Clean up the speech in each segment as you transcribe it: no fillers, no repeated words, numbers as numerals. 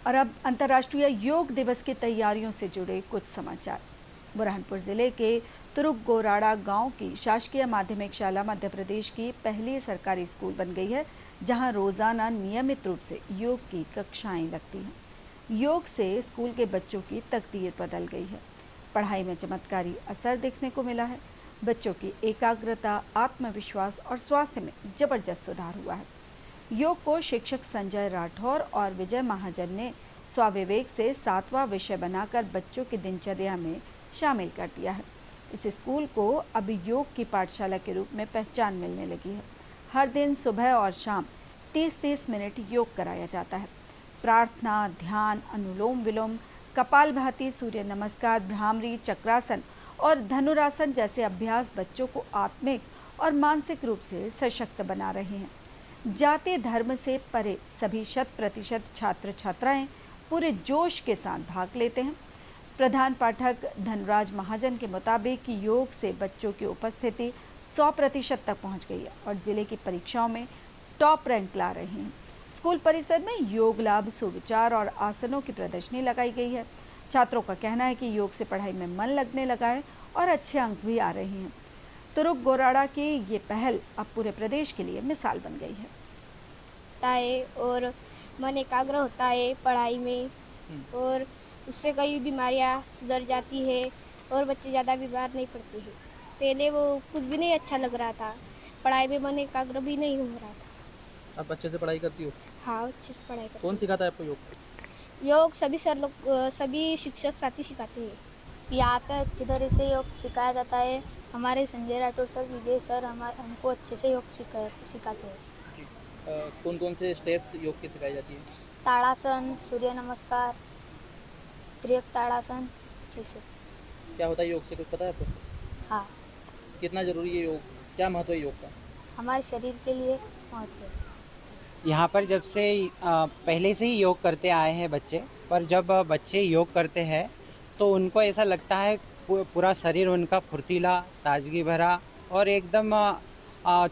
और अब अंतर्राष्ट्रीय योग दिवस की तैयारियों से जुड़े कुछ समाचार। बुरहानपुर जिले के तुरुक गोराड़ा गांव की शासकीय माध्यमिक शाला मध्य प्रदेश की पहली सरकारी स्कूल बन गई है, जहां रोजाना नियमित रूप से योग की कक्षाएं लगती हैं। योग से स्कूल के बच्चों की तकदीर बदल गई है। पढ़ाई में चमत्कारी असर देखने को मिला है। बच्चों की एकाग्रता, आत्मविश्वास और स्वास्थ्य में जबरदस्त सुधार हुआ है। योग को शिक्षक संजय राठौर और विजय महाजन ने स्वाविवेक से 7वां विषय बनाकर बच्चों की दिनचर्या में शामिल कर दिया है। इस स्कूल को अब योग की पाठशाला के रूप में पहचान मिलने लगी है। हर दिन सुबह और शाम 30-30 मिनट योग कराया जाता है। प्रार्थना, ध्यान, अनुलोम विलोम, कपालभाति, सूर्य नमस्कार, भ्रामरी, चक्रासन और धनुरासन जैसे अभ्यास बच्चों को आत्मिक और मानसिक रूप से सशक्त बना रहे हैं। जाति धर्म से परे सभी 100% छात्र छात्राएं पूरे जोश के साथ भाग लेते हैं। प्रधान पाठक धनराज महाजन के मुताबिक योग से बच्चों की उपस्थिति 100% तक पहुंच गई है और जिले की परीक्षाओं में टॉप रैंक ला रहे हैं। स्कूल परिसर में योग लाभ, सुविचार और आसनों की प्रदर्शनी लगाई गई है। छात्रों का कहना है कि योग से पढ़ाई में मन लगने लगा है और अच्छे अंक भी आ रहे हैं। तुरुक गोराड़ा की ये पहल अब पूरे प्रदेश के लिए मिसाल बन गई है और मन एकाग्र होता है पढ़ाई में और उससे कई बीमारियां सुधर जाती है और बच्चे ज़्यादा बीमार नहीं पड़ते हैं। पहले वो कुछ भी नहीं अच्छा लग रहा था, पढ़ाई में मन एकाग्र भी नहीं हो रहा था। आप अच्छे से पढ़ाई करती हो? हाँ, अच्छे से पढ़ाई करती कौन हूँ। सिखाता है आपको योग? योग सभी सर लोग सभी शिक्षक साथी सिखाते हैं। यहाँ पे अच्छी तरह से योग सिखाया जाता है। हमारे संजय राठौर सर, विजय सर हमको अच्छे से योग सिखाते हैं। कौन कौन से स्टेप्स योग की सिखाई जाती है? ताड़ासन, सूर्य नमस्कार, त्रियक ताड़ासन, जैसे। क्या होता है योग से, कुछ पता है आपको? हाँ, कितना जरूरी है योग? क्या महत्व है योग का? हमारे शरीर के लिए महत्व है। यहाँ पर जब से पहले से ही योग करते आए हैं बच्चे, पर जब बच्चे योग करते हैं तो उनको ऐसा लगता है पूरा शरीर उनका फुर्तीला, ताजगी भरा और एकदम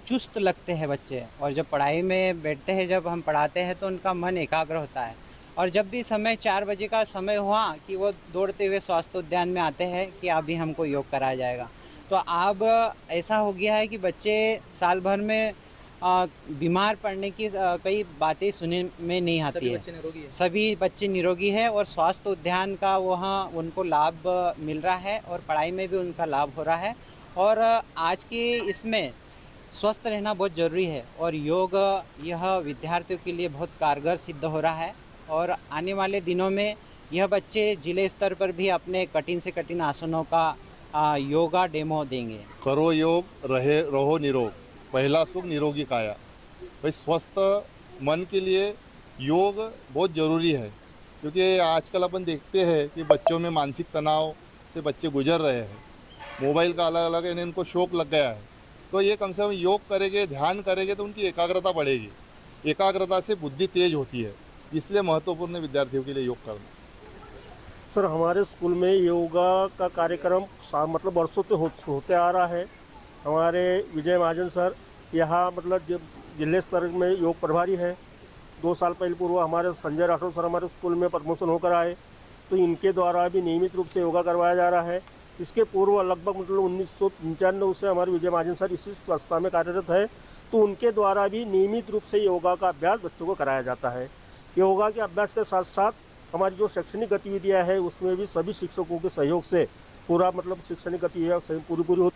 चुस्त लगते हैं बच्चे। और जब पढ़ाई में बैठते हैं, जब हम पढ़ाते हैं तो उनका मन एकाग्र होता है। और जब भी समय 4 बजे का समय हुआ कि वो दौड़ते हुए स्वास्थ्य उद्यान में आते हैं कि अभी हमको योग कराया जाएगा। तो अब ऐसा हो गया है कि बच्चे साल भर में बीमार पड़ने की कई बातें सुनने में नहीं आती है। सभी बच्चे निरोगी है और स्वास्थ्य उद्यान का वहाँ उनको लाभ मिल रहा है और पढ़ाई में भी उनका लाभ हो रहा है। और आज के इसमें स्वस्थ रहना बहुत ज़रूरी है और योग यह विद्यार्थियों के लिए बहुत कारगर सिद्ध हो रहा है। और आने वाले दिनों में यह बच्चे जिले स्तर पर भी अपने कठिन से कठिन आसनों का योगा डेमो देंगे। करो योग, रहो निरोग, पहला सुख निरोगी काया। भाई स्वस्थ मन के लिए योग बहुत ज़रूरी है, क्योंकि आजकल अपन देखते हैं कि बच्चों में मानसिक तनाव से बच्चे गुजर रहे हैं। मोबाइल का अलग अलग इनको शौक लग गया है। तो ये कम से कम योग करेंगे, ध्यान करेंगे तो उनकी एकाग्रता बढ़ेगी। एकाग्रता से बुद्धि तेज होती है, इसलिए महत्वपूर्ण है विद्यार्थियों के लिए योग करना। सर, हमारे स्कूल में योगा का कार्यक्रम मतलब वर्षों से होते आ रहा है। हमारे विजय महाजन सर यहाँ मतलब जिले स्तर में योग प्रभारी है। 2 साल पहले पूर्व हमारे संजय राठौर सर हमारे स्कूल में प्रमोशन होकर आए, तो इनके द्वारा भी नियमित रूप से योगा करवाया जा रहा है। इसके पूर्व लगभग मतलब 1995 से हमारे विजय महाजन सर इसी संस्था में कार्यरत है, तो उनके द्वारा भी नियमित रूप से योगा का अभ्यास बच्चों को कराया जाता है। योगा के अभ्यास के साथ साथ हमारी जो शैक्षणिक गतिविधियां हैं उसमें भी सभी शिक्षकों के सहयोग से पूरा मतलब शैक्षणिक गतिविधियाँ पूरी होती।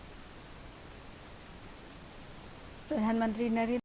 प्रधानमंत्री नरेंद्र